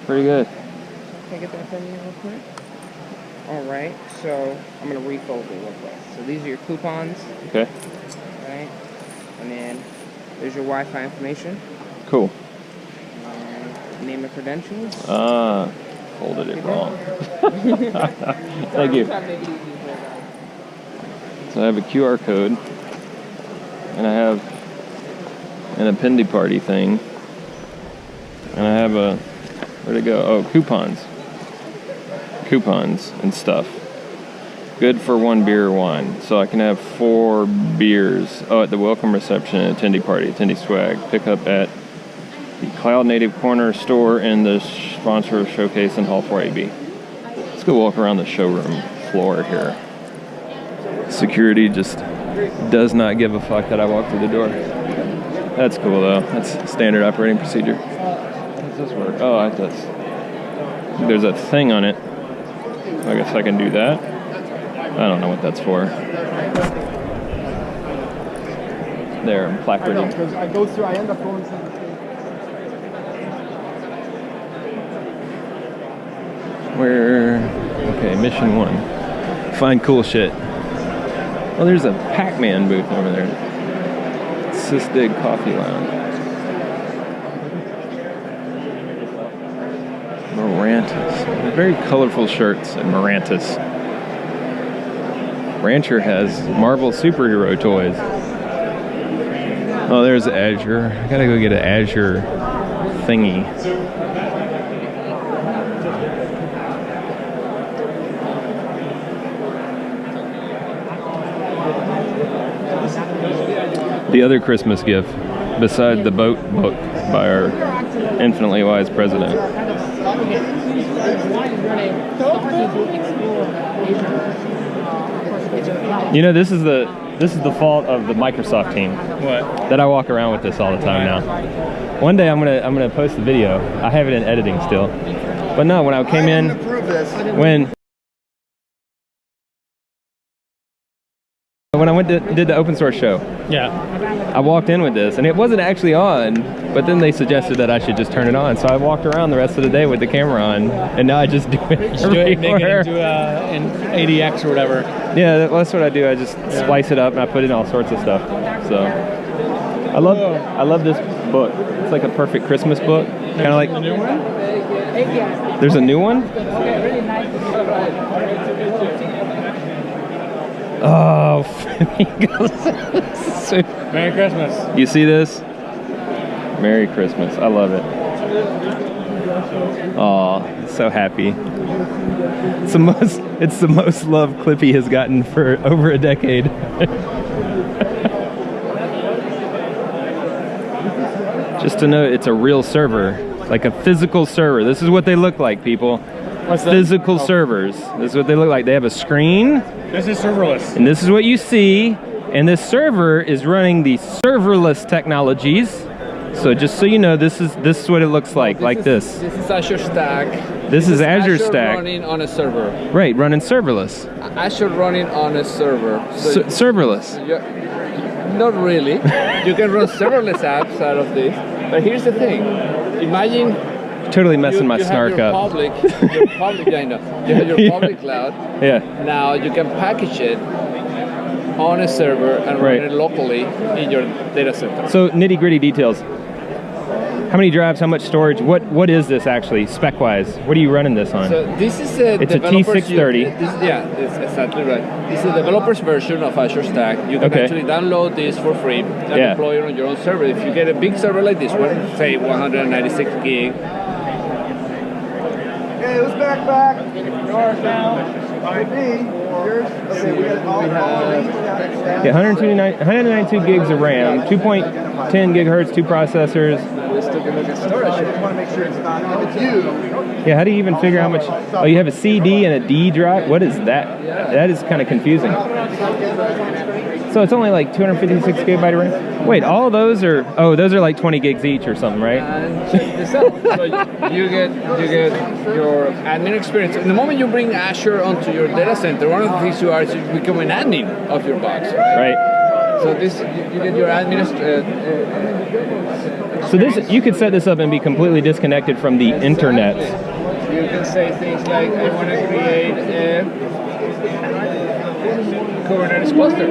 Pretty good. Can I get that from you real quick? Alright, so I'm going to refold it real quick. So these are your coupons. Okay. Right? And then there's your Wi-Fi information. Cool. And name and credentials. Folded it wrong. Thank you. So I have a QR code. And I have an appendix party thing. And I have a, where'd it go? Oh, coupons. Coupons and stuff. Good for 1 beer or wine. So I can have 4 beers. Oh, at the welcome reception and attendee party, attendee swag. Pick up at the Cloud Native Corner store and the sponsor showcase in Hall 4AB. Let's go walk around the showroom floor here. Security just does not give a fuck that I walk through the door. That's cool though. That's standard operating procedure. How does this work? Oh, there's a thing on it. I guess I can do that. I don't know what that's for. There, I'm placarding. Because I go through, I end up going through. Okay, mission 1. Find cool shit. Oh, there's a Pac-Man booth over there. Sysdig Coffee Lounge. Marantis. Very colorful shirts at Marantis. Rancher has Marvel superhero toys. Oh, there's Azure. I gotta go get an Azure thingy. The other Christmas gift, beside the boat book by our infinitely wise president. You know, this is the fault of the Microsoft team. What? That I walk around with this all the time now. One day I'm gonna post the video. I have it in editing still. But no, when I came in, when I did the open source show, Yeah. I walked in with this and it wasn't actually on, but then they suggested that I should just turn it on. So I walked around the rest of the day with the camera on, and now I just do it. Just do it, make it into an ADX or whatever. Yeah, that's what I do. I just splice it up and I put in all sorts of stuff. So I love this book. It's like a perfect Christmas book. Kind of like a new one? There's a new one? Oh, Merry Christmas. You see this? Merry Christmas. I love it. Oh, so happy. It's the most love Clippy has gotten for over a decade. Just to know, it's a real server, like a physical server. This is what they look like, people. What's that? Physical servers. This is what they look like. They have a screen. This is serverless. And this is what you see. And this server is running the serverless technologies. So just so you know, this is what it looks like this. This is Azure Stack. This is Azure Stack. Running on a server. Right, running serverless. Azure running on a server. So serverless. Not really. You can run serverless apps out of this. But here's the thing. Imagine totally messing my snark up. Your public, yeah, I know. You have your public cloud. Yeah. Now you can package it on a server and Right. run it locally in your data center. So nitty-gritty details. How many drives? How much storage? What is this actually spec-wise? What are you running this on? So this is a It's a developer's T630. Yeah, that's exactly right. This is a developer's version of Azure Stack. You can Okay. actually download this for free and Yeah. deploy it on your own server. If you get a big server like this one, say 196 gig, Hey, who's back? Yours now. Yours? Okay, we got all Yeah, 192 gigs of RAM, 2.10 gigahertz, 2 processors. we're still going to look at storage. I just want to make sure it's not. If it's you, Yeah, how do you even figure how much? Oh, you have a CD and a D drive? What is that? That is kind of confusing. So it's only like 256 gigabyte of RAM? Wait, all of those are, oh, those are like 20 gigs each or something, right? And check this out. So you get your admin experience. And the moment you bring Azure onto your data center, one of the things you are is you become an admin of your box. Right. So this you get your So this, you could set this up and be completely disconnected from the internet. You can say things like, I want to create a Kubernetes cluster.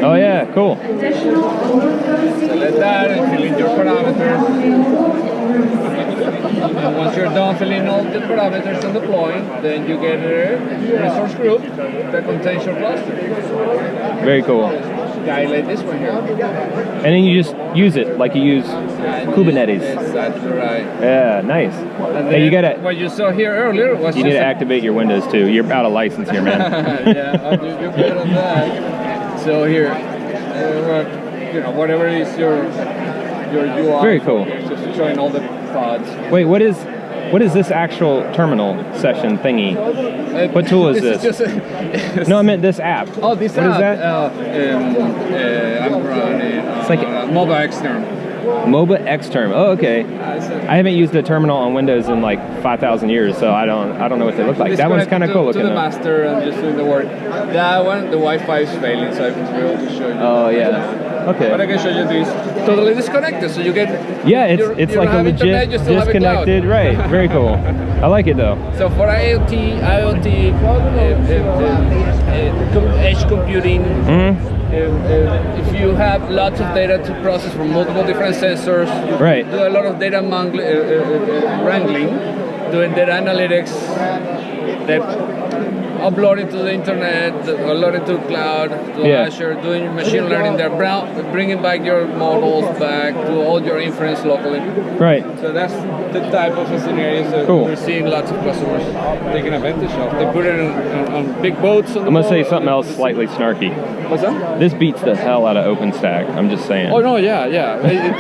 Oh yeah, cool. Select that and fill in your parameters. And once you're done filling all the parameters and deploying, then you get a resource group that contains your cluster. Very cool. Guy like this one here. And then you just use it like you use Kubernetes. Exactly right. Yeah, nice. And Hey, you then gotta, what you saw here earlier was you need just to activate your Windows too. You're out of license here, man. yeah, you're good on that. So here, you know, whatever is your UI. Very cool. Just showing all the pods. Wait, what is this actual terminal session thingy? What tool is this? Is just No, I meant this app. oh, this What app. is that? I'm running. It's like mobile external. MOBA Xterm. Oh, okay. I haven't used a terminal on Windows in like 5,000 years, so I don't know what they look like. That one's kind of cool looking to the though. master and just doing the work. That one, the Wi-Fi is failing, so I won't be able to show you. Oh yeah. But I Okay. can show you this totally disconnected, so you get. Yeah, it's you like don't a have internet, you legit still have a cloud. disconnected. Right. Very cool. I like it though. So for IoT, edge computing. If you have lots of data to process from multiple different sensors, you Right. do a lot of data wrangling, doing data analytics, then upload it to the internet, upload it to cloud, to Yeah. Azure, doing machine learning there, bringing back your models back to all your inference locally. Right. So that's the type of scenarios that Cool. we're seeing lots of customers taking advantage of. They put it on big boats. On the I'm gonna say boat. something else slightly snarky. What's that? This beats the hell out of OpenStack. I'm just saying. Oh no, yeah.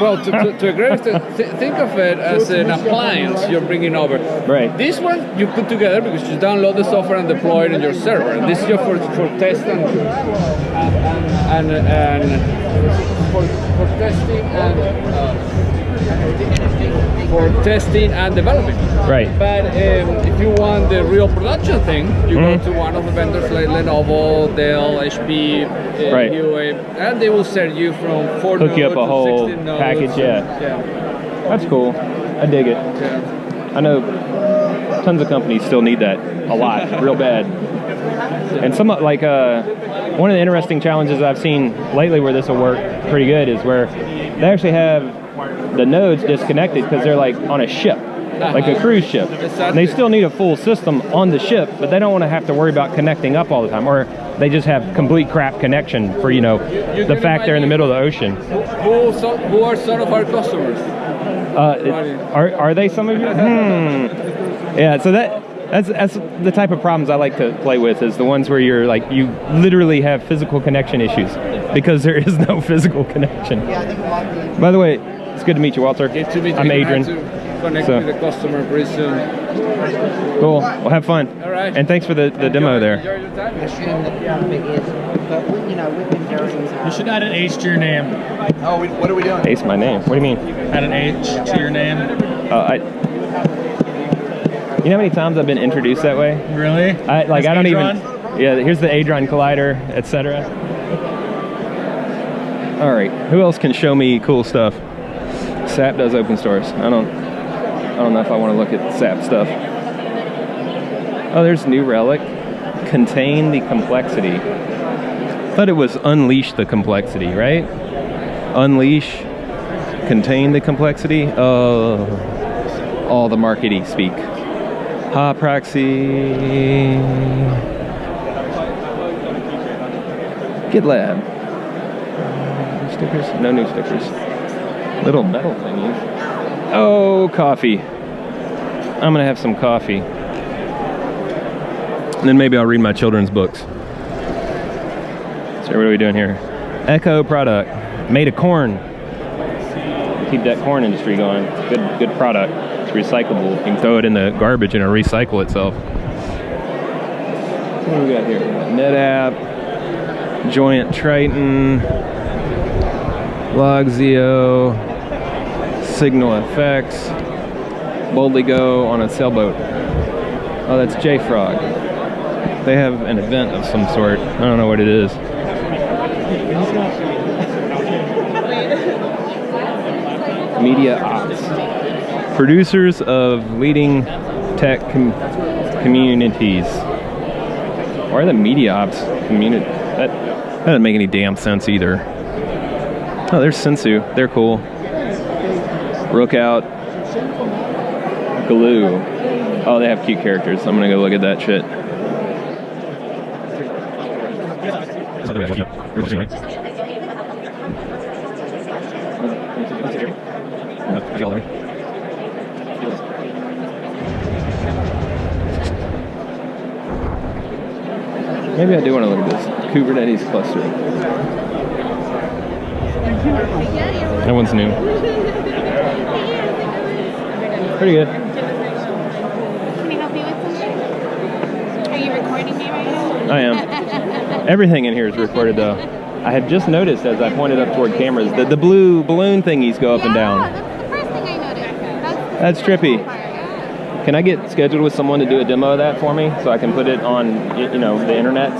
Well, to a great extent, think of it as an appliance you're bringing over. Right. This one you put together because you download the software and deploy it on your server. This is just for test and for testing and developing. Right. But if you want the real production thing, you go to one of the vendors like Lenovo, Dell, HP, Right. Huawei, and they will send you from 4 Hook you up nodes a to whole 16 nodes. package, yeah. That's cool. I dig it. Yeah. I know tons of companies still need that a lot, real bad. And some like one of the interesting challenges I've seen lately where this will work pretty good is where they actually have the nodes disconnected because they're like on a ship, like a cruise ship. And they still need a full system on the ship, but they don't want to have to worry about connecting up all the time, or they just have complete crap connection for, you know, the fact they're in the middle of the ocean. Who are some of our customers? Are they some of you? Yeah, so that's the type of problems I like to play with, is the ones where you're like, you literally have physical connection issues because there is no physical connection. By the way, it's good to meet you, Walter. Good to meet you. I'm Adrian. Connect with the customer pretty soon. Cool. Well, have fun. All right. And thanks for the demo there. Enjoy your time. You should add an H to your name. Oh, what are we doing? Ace my name. What do you mean? Add an H to your name. You know how many times I've been introduced that way? Really? I don't Hadron? even. Yeah, here's the Hadron Collider, etc. All right, who else can show me cool stuff? SAP does open source. I don't know if I want to look at SAP stuff. Oh, there's new Relic. Contain the complexity. thought it was unleash the complexity, right? Unleash, contain the complexity. Oh, all the markety speak. Ha, Praxi. GitLab. Stickers? No new stickers. Little metal thingies. Oh, coffee. I'm gonna have some coffee. And then maybe I'll read my children's books. So what are we doing here? Echo product. Made of corn. Keep that corn industry going. Good product. It's recyclable. You can throw it in the garbage and it'll recycle itself. What do we got here? NetApp. Joint Triton. Logzio. Signal FX. Boldly Go on a sailboat. Oh, that's JFrog. They have an event of some sort. I don't know what it is. Media Ops. Producers of leading tech communities. Why are the Media Ops community? That doesn't make any damn sense either. Oh, there's Sensu. They're cool. Rookout. Glue. Oh, they have cute characters. I'm gonna go look at that shit. Maybe I do want to look at this Kubernetes cluster. That one's new. Pretty good. Can I help you with something? Are you recording me right now? I am. Everything in here is recorded though. I had just noticed as I pointed up toward cameras that the blue balloon thingies go up and down. That's the first thing I noticed. That's trippy. Can I get scheduled with someone to do a demo of that for me so I can put it on, you know, the internet?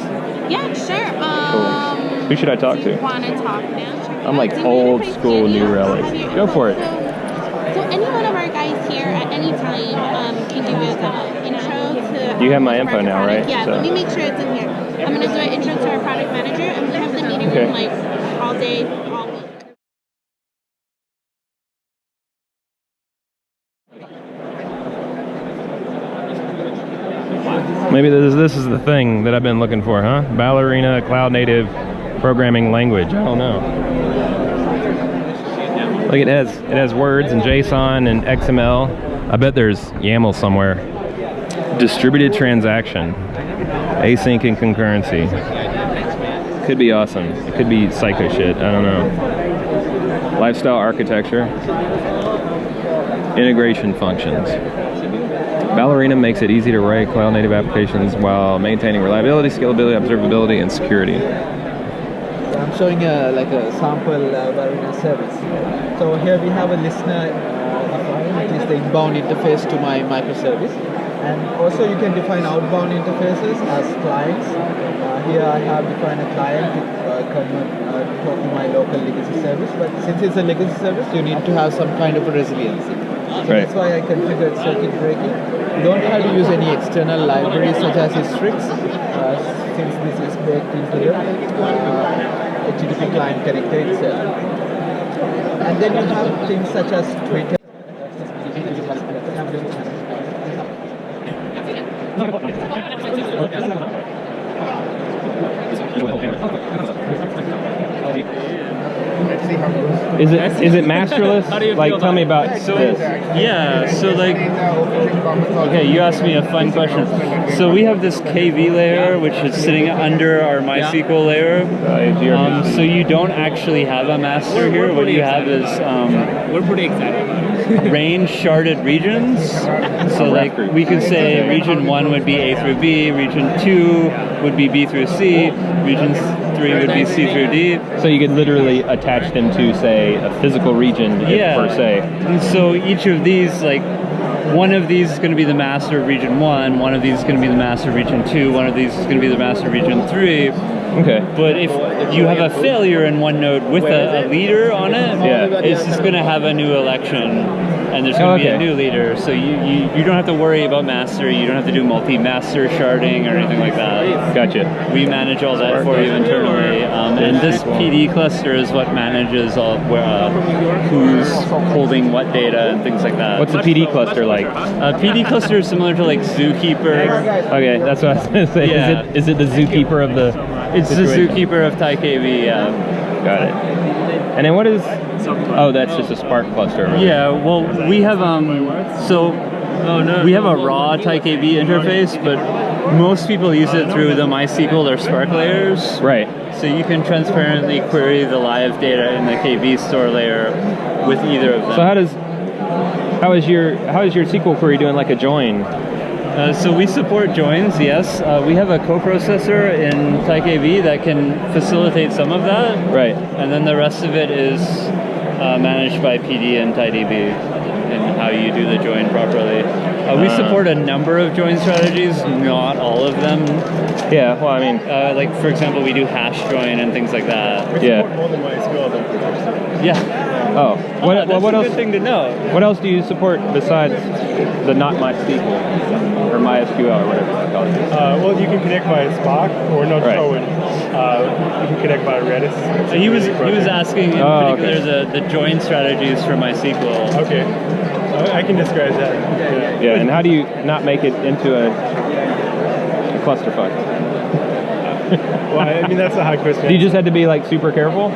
Yeah, sure. Cool. Who should I talk Do you to? want to talk now? I'm like old school new Relic. Go for it. So any one of our guys here at any time can give you an intro to. You have my info now, right? Yeah. So. Let me make sure it's in here. I'm gonna do an intro to our product manager, and we have the meeting room like all day, all week. Maybe this is the thing that I've been looking for, huh? Ballerina cloud native programming language. I don't know. Like it has words and JSON and XML. I bet there's YAML somewhere. Distributed transaction, async and concurrency. Could be awesome. It could be psycho shit. I don't know. Lifestyle architecture. Integration functions. Ballerina makes it easy to write cloud-native applications while maintaining reliability, scalability, observability, and security. I'm showing like a sample Ballerina service. So here we have a listener defined, which is the inbound interface to my microservice. And also you can define outbound interfaces as clients. Here I have defined a client to come and talk to my local legacy service. But since it's a legacy service, you need to have some kind of a resiliency. So that's why I configured circuit breaking. You don't have to use any external libraries such as Strix, since this is baked into the HTTP client connector itself. And then you have things such as Twitter. Is it masterless? Like, tell me about this. Yeah, so like, okay, you asked me a fun question. So we have this KV layer, which is sitting under our MySQL layer. So you don't actually have a master here. What you have is we're pretty excited about it. Range sharded regions. So like we could say region 1 would be A through B, region 2 would be B through C, region 3 would be C through D. So you could literally attach them to, say, a physical region, per se. And so each of these, like, one of these is going to be the master of region 1, one of these is going to be the master of region 2, one of these is going to be the master of region 3. Okay. But if you have a failure in one node with a leader on it, it's just going to have a new election and there's going to be a new leader. So you don't have to worry about mastery. You don't have to do multi-master sharding or anything like that. Gotcha. We manage all that for you internally, and this PD cluster is what manages all who's holding what data and things like that. What's the PD cluster like? PD cluster is similar to like Zookeeper. Okay, that's what I was going to say. Yeah. Is it the Zookeeper of the It's situation? the Zookeeper of TiDB, yeah. Got it. And then what is... Oh, that's just a Spark cluster. Right? Yeah, well, we have we have a raw TiDB interface, but most people use it through the MySQL or Spark layers. Right. So you can transparently query the live data in the KV store layer with either of them. So how is your SQL query doing like a join? So we support joins, yes. We have a coprocessor in TiDB that can facilitate some of that. Right. And then the rest of it is managed by PD and TiDB and how you do the join properly. We support a number of join strategies, not all of them. Yeah, well, I mean... like, for example, we do hash join and things like that. Yeah. More than MySQL. Yeah. Oh, what else? Good thing to know. What else do you support besides the not MySQL or MySQL or whatever you call it? Well, you can connect by Spark or not. Right. You can connect by Redis. So he was asking in particular the join strategies for MySQL. Okay, I can describe that. Yeah, and how do you not make it into a clusterfuck? Well, I mean that's a hard question. Do you just have to be like super careful?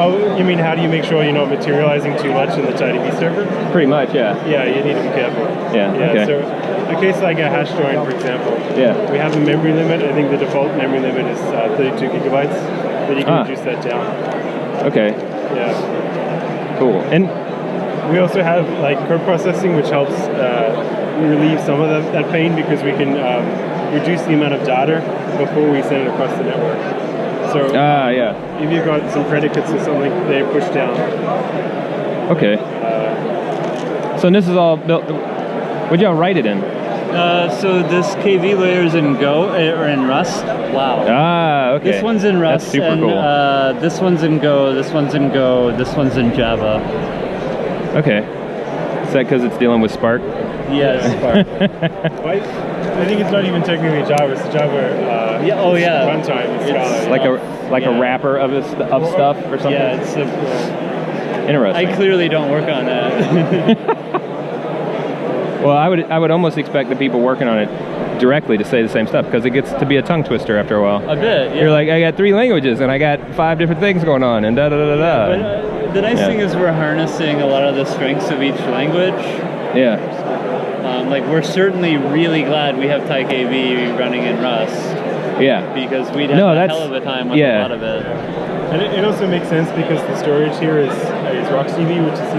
Oh, you mean how do you make sure you're not materializing too much in the TiDB server? Pretty much, yeah. Yeah, you need to be careful. Yeah, okay. So a case like a hash join, for example, we have a memory limit. I think the default memory limit is 32 gigabytes, but you can reduce that down. Okay. Yeah. Cool. And we also have like code processing, which helps relieve some of that pain because we can reduce the amount of data before we send it across the network. So if you've got some predicates or something, they push down. Okay. So this is all built. What'd y'all write it in? So this KV layer is in Go or in Rust. Wow. Ah, okay. This one's in Rust. That's super and, cool. This one's in Go. This one's in Go. This one's in Java. Okay. Is that because it's dealing with Spark? Yeah, Spark. I think it's not even technically Java. It's Java. Runtime. It's like a wrapper of stuff or something. Yeah, it's interesting. I clearly don't work on that. Well, I would almost expect the people working on it directly to say the same stuff because it gets to be a tongue twister after a while. A bit. Yeah. You're like, I got 3 languages and I got 5 different things going on and da da da da da. But the nice thing is we're harnessing a lot of the strengths of each language. Yeah. Like we're certainly really glad we have TiDB running in Rust. Yeah. Because we'd have a hell of a time with a lot of it. And it also makes sense because the storage here is RocksDB, which is C++.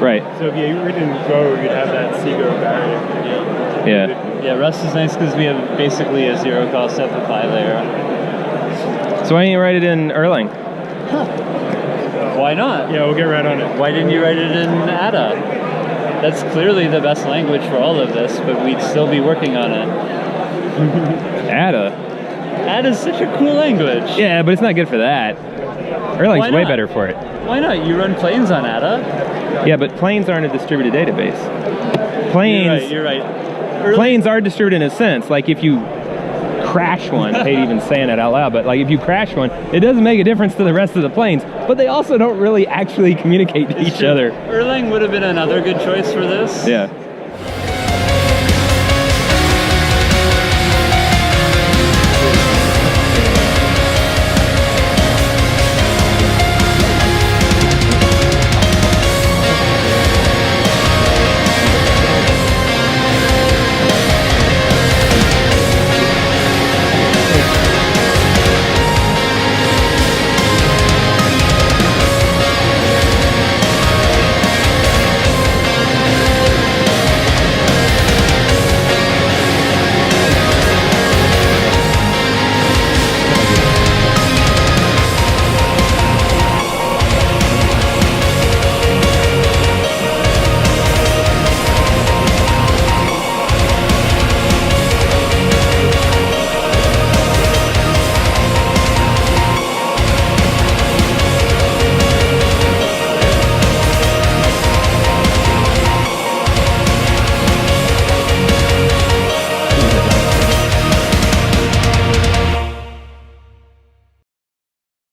Right. So if you written in Go, you'd have that C-Go barrier. Yeah. Yeah, Rust is nice because we have basically a zero-cost FFI layer. So why didn't you write it in Erlang? Why not? Yeah, we'll get right on it. Why didn't you write it in Ada? That's clearly the best language for all of this, but we'd still be working on it. Ada? Ada's such a cool language. Yeah, but it's not good for that. Erlang's way better for it. Why not? You run planes on Ada. Yeah, but planes aren't a distributed database. Planes. You're right. Planes are distributed in a sense. Like if you crash one, I hate even saying it out loud, but like if you crash one, it doesn't make a difference to the rest of the planes. But they also don't really actually communicate to each other. Erlang would have been another good choice for this. Yeah.